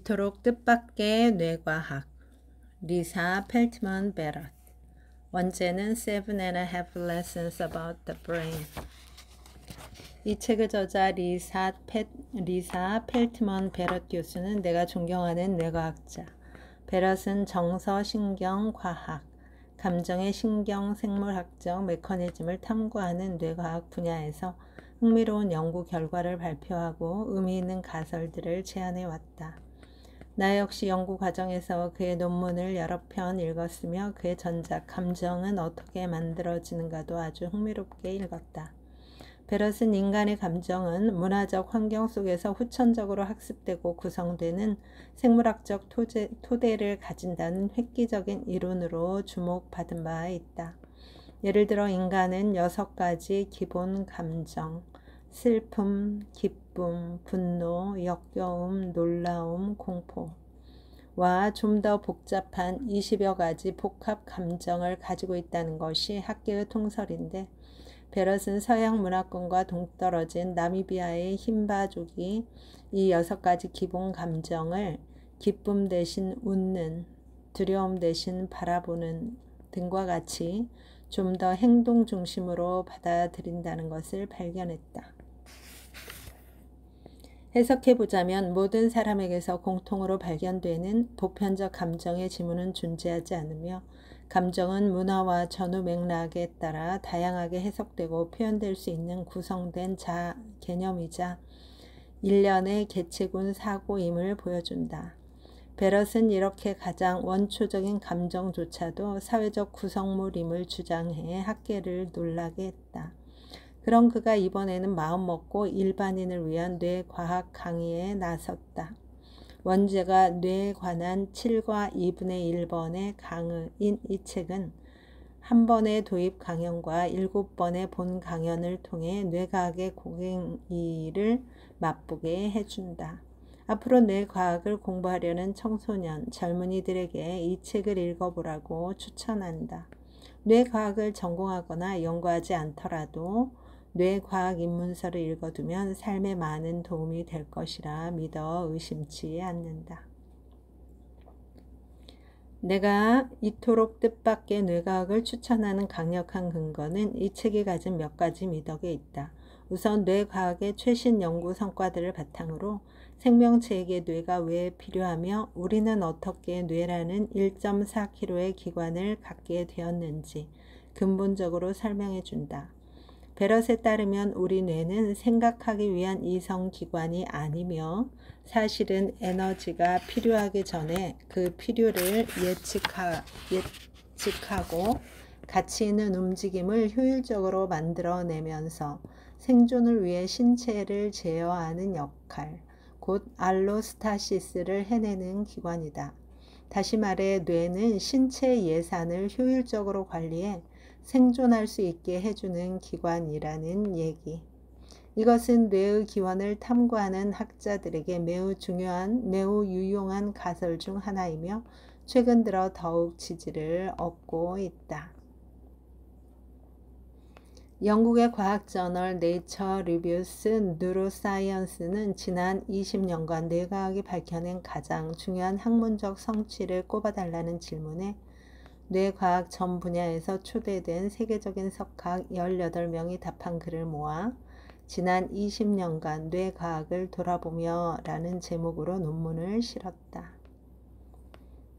이토록 뜻밖의 뇌과학. 리사 펠트먼 베럿. 원제는 7.5 Lessons About the Brain. 이 책의 저자 리사 펠트먼 베럿 교수는 내가 존경하는 뇌과학자. 베럿은 정서, 신경, 과학, 감정의 신경 생물학적 메커니즘을 탐구하는 뇌과학 분야에서 흥미로운 연구 결과를 발표하고 의미 있는 가설들을 제안해 왔다. 나 역시 연구 과정에서 그의 논문을 여러 편 읽었으며 그의 전작 감정은 어떻게 만들어지는가도 아주 흥미롭게 읽었다. 베럿은 인간의 감정은 문화적 환경 속에서 후천적으로 학습되고 구성되는 생물학적 토대를 가진다는 획기적인 이론으로 주목받은 바 있다. 예를 들어 인간은 6가지 기본 감정, 슬픔, 기쁨, 분노, 역겨움, 놀라움, 공포와 좀 더 복잡한 20여 가지 복합 감정을 가지고 있다는 것이 학계의 통설인데, 베럿은 서양 문화권과 동떨어진 나미비아의 힌바족이 이 6가지 기본 감정을 기쁨 대신 웃는, 두려움 대신 바라보는 등과 같이 좀 더 행동 중심으로 받아들인다는 것을 발견했다. 해석해보자면 모든 사람에게서 공통으로 발견되는 보편적 감정의 지문은 존재하지 않으며 감정은 문화와 전후 맥락에 따라 다양하게 해석되고 표현될 수 있는 구성된 개념이자 일련의 개체군 사고임을 보여준다. 베럿은 이렇게 가장 원초적인 감정조차도 사회적 구성물임을 주장해 학계를 놀라게 했다. 그런 그가 이번에는 마음먹고 일반인을 위한 뇌과학 강의에 나섰다. 원제가 뇌에 관한 7과 2분의 1번의 강의인 이 책은 한 번의 도입 강연과 7번의 본 강연을 통해 뇌과학의 고갱이를 맛보게 해준다. 앞으로 뇌과학을 공부하려는 청소년, 젊은이들에게 이 책을 읽어보라고 추천한다. 뇌과학을 전공하거나 연구하지 않더라도 뇌과학 입문서를 읽어두면 삶에 많은 도움이 될 것이라 믿어 의심치 않는다. 내가 이토록 뜻밖의 뇌과학을 추천하는 강력한 근거는 이 책이 가진 몇 가지 미덕에 있다. 우선 뇌과학의 최신 연구 성과들을 바탕으로 생명체에게 뇌가 왜 필요하며 우리는 어떻게 뇌라는 1.4kg의 기관을 갖게 되었는지 근본적으로 설명해 준다. 베럿에 따르면 우리 뇌는 생각하기 위한 이성기관이 아니며 사실은 에너지가 필요하기 전에 그 필요를 예측하고 가치 있는 움직임을 효율적으로 만들어내면서 생존을 위해 신체를 제어하는 역할, 곧 알로스타시스를 해내는 기관이다. 다시 말해 뇌는 신체 예산을 효율적으로 관리해 생존할 수 있게 해주는 기관이라는 얘기. 이것은 뇌의 기원을 탐구하는 학자들에게 매우 중요한, 매우 유용한 가설 중 하나이며 최근 들어 더욱 지지를 얻고 있다. 영국의 과학 저널 네이처 리뷰스 뉴로사이언스는 지난 20년간 뇌과학이 밝혀낸 가장 중요한 학문적 성취를 꼽아달라는 질문에 뇌과학 전 분야에서 초대된 세계적인 석학 18명이 답한 글을 모아 지난 20년간 뇌과학을 돌아보며 라는 제목으로 논문을 실었다.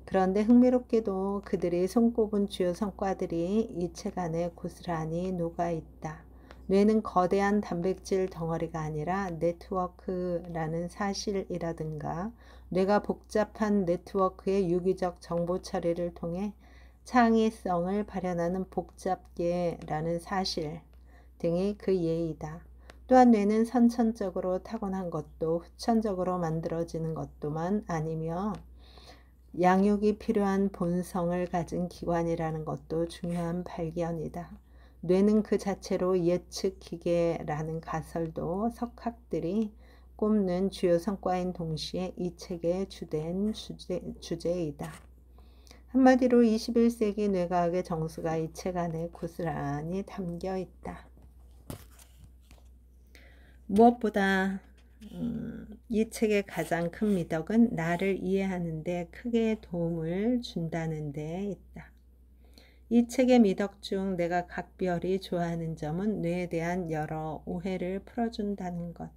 그런데 흥미롭게도 그들이 손꼽은 주요 성과들이 이 책 안에 고스란히 녹아있다. 뇌는 거대한 단백질 덩어리가 아니라 네트워크라는 사실이라든가 뇌가 복잡한 네트워크의 유기적 정보 처리를 통해 창의성을 발현하는 복잡계라는 사실 등이 그 예이다. 또한 뇌는 선천적으로 타고난 것도 후천적으로 만들어지는 것도만 아니며 양육이 필요한 본성을 가진 기관이라는 것도 중요한 발견이다. 뇌는 그 자체로 예측 기계라는 가설도 석학들이 꼽는 주요 성과인 동시에 이 책의 주된 주제이다. 한마디로 21세기 뇌과학의 정수가 이 책 안에 고스란히 담겨 있다. 무엇보다 이 책의 가장 큰 미덕은 나를 이해하는 데 크게 도움을 준다는 데 있다. 이 책의 미덕 중 내가 각별히 좋아하는 점은 뇌에 대한 여러 오해를 풀어준다는 것.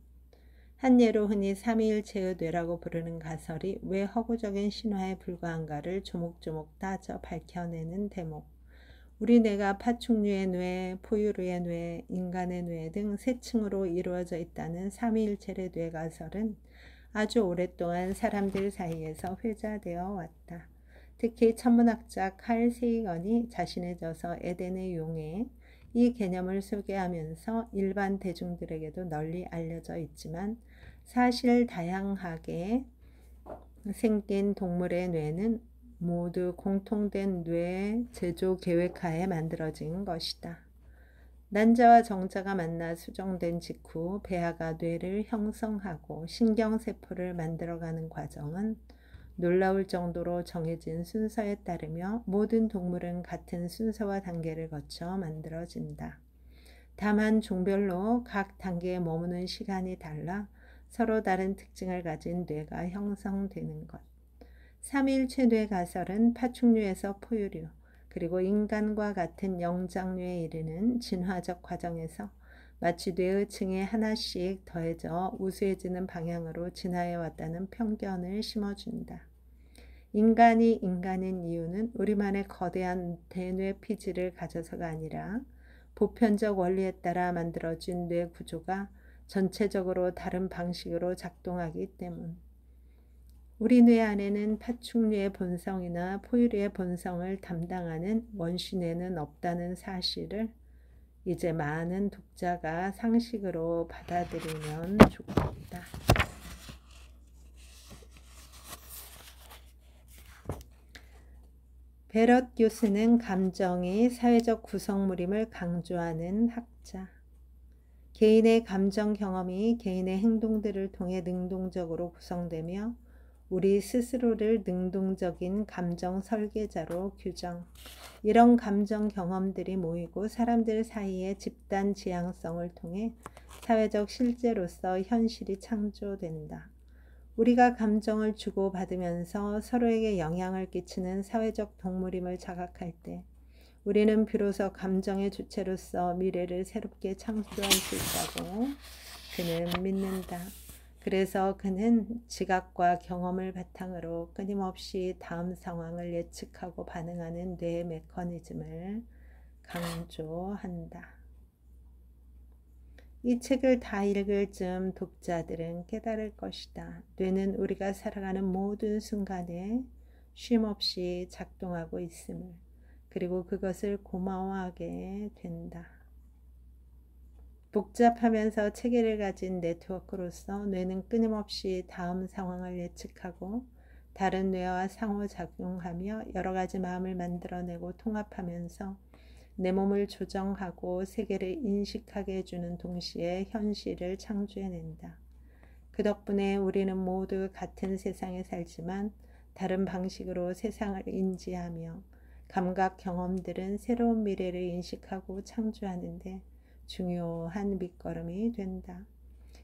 한 예로 흔히 삼위일체의 뇌라고 부르는 가설이 왜 허구적인 신화에 불과한가를 조목조목 따져 밝혀내는 대목. 우리 뇌가 파충류의 뇌, 포유류의 뇌, 인간의 뇌 등 세 층으로 이루어져 있다는 삼위일체의 뇌 가설은 아주 오랫동안 사람들 사이에서 회자되어 왔다. 특히 천문학자 칼 세이건이 자신의 저서 에덴의 용에 이 개념을 소개하면서 일반 대중들에게도 널리 알려져 있지만 사실 다양하게 생긴 동물의 뇌는 모두 공통된 뇌 제조 계획하에 만들어진 것이다. 난자와 정자가 만나 수정된 직후 배아가 뇌를 형성하고 신경세포를 만들어가는 과정은 놀라울 정도로 정해진 순서에 따르며 모든 동물은 같은 순서와 단계를 거쳐 만들어진다. 다만 종별로 각 단계에 머무는 시간이 달라 서로 다른 특징을 가진 뇌가 형성되는 것. 삼위일체 뇌 가설은 파충류에서 포유류, 그리고 인간과 같은 영장류에 이르는 진화적 과정에서 마치 뇌의 층이 하나씩 더해져 우수해지는 방향으로 진화해 왔다는 편견을 심어준다. 인간이 인간인 이유는 우리만의 거대한 대뇌 피질을 가져서가 아니라 보편적 원리에 따라 만들어진 뇌 구조가 전체적으로 다른 방식으로 작동하기 때문. 우리 뇌 안에는 파충류의 본성이나 포유류의 본성을 담당하는 원시뇌는 없다는 사실을 이제 많은 독자가 상식으로 받아들이면 좋겠다. 베럿 교수는 감정이 사회적 구성물임을 강조하는 학자. 개인의 감정 경험이 개인의 행동들을 통해 능동적으로 구성되며 우리 스스로를 능동적인 감정 설계자로 규정. 이런 감정 경험들이 모이고 사람들 사이의 집단 지향성을 통해 사회적 실제로서 현실이 창조된다. 우리가 감정을 주고받으면서 서로에게 영향을 끼치는 사회적 동물임을 자각할 때 우리는 비로소 감정의 주체로서 미래를 새롭게 창조할 수 있다고 그는 믿는다. 그래서 그는 지각과 경험을 바탕으로 끊임없이 다음 상황을 예측하고 반응하는 뇌의 메커니즘을 강조한다. 이 책을 다 읽을 즈음 독자들은 깨달을 것이다. 뇌는 우리가 살아가는 모든 순간에 쉼없이 작동하고 있음을, 그리고 그것을 고마워하게 된다. 복잡하면서 체계를 가진 네트워크로서 뇌는 끊임없이 다음 상황을 예측하고 다른 뇌와 상호작용하며 여러 가지 마음을 만들어내고 통합하면서 내 몸을 조정하고 세계를 인식하게 해주는 동시에 현실을 창조해낸다. 그 덕분에 우리는 모두 같은 세상에 살지만 다른 방식으로 세상을 인지하며 감각 경험들은 새로운 미래를 인식하고 창조하는데 중요한 밑거름이 된다.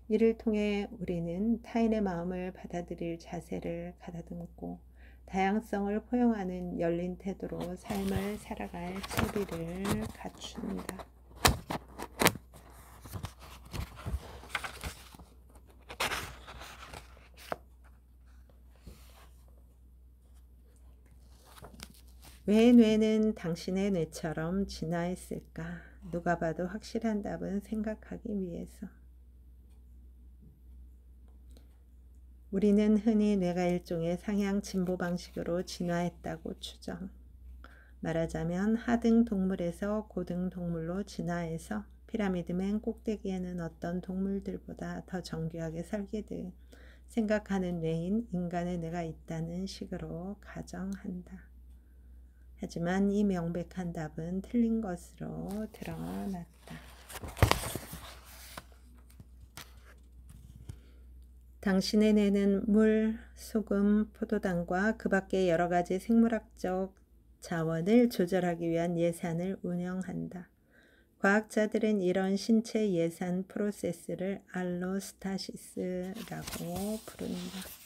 이를 통해 우리는 타인의 마음을 받아들일 자세를 가다듬고 다양성을 포용하는 열린 태도로 삶을 살아갈 채비를 갖춘다. 왜 뇌는 당신의 뇌처럼 진화했을까? 누가 봐도 확실한 답은 생각하기 위해서. 우리는 흔히 뇌가 일종의 상향 진보 방식으로 진화했다고 추정. 말하자면 하등 동물에서 고등 동물로 진화해서 피라미드 맨 꼭대기에는 어떤 동물들보다 더 정교하게 설계된 생각하는 뇌인 인간의 뇌가 있다는 식으로 가정한다. 하지만 이 명백한 답은 틀린 것으로 드러났다. 당신의 뇌는 물, 소금, 포도당과 그 밖의 여러 가지 생물학적 자원을 조절하기 위한 예산을 운영한다. 과학자들은 이런 신체 예산 프로세스를 알로스타시스라고 부른다.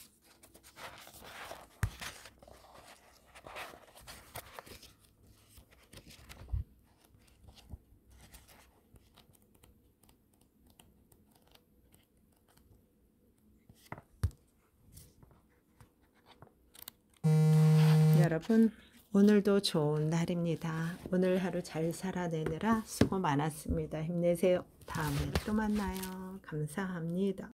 여러분, 오늘도 좋은 날입니다. 오늘 하루 잘 살아내느라 수고 많았습니다. 힘내세요. 다음에 또 만나요. 감사합니다.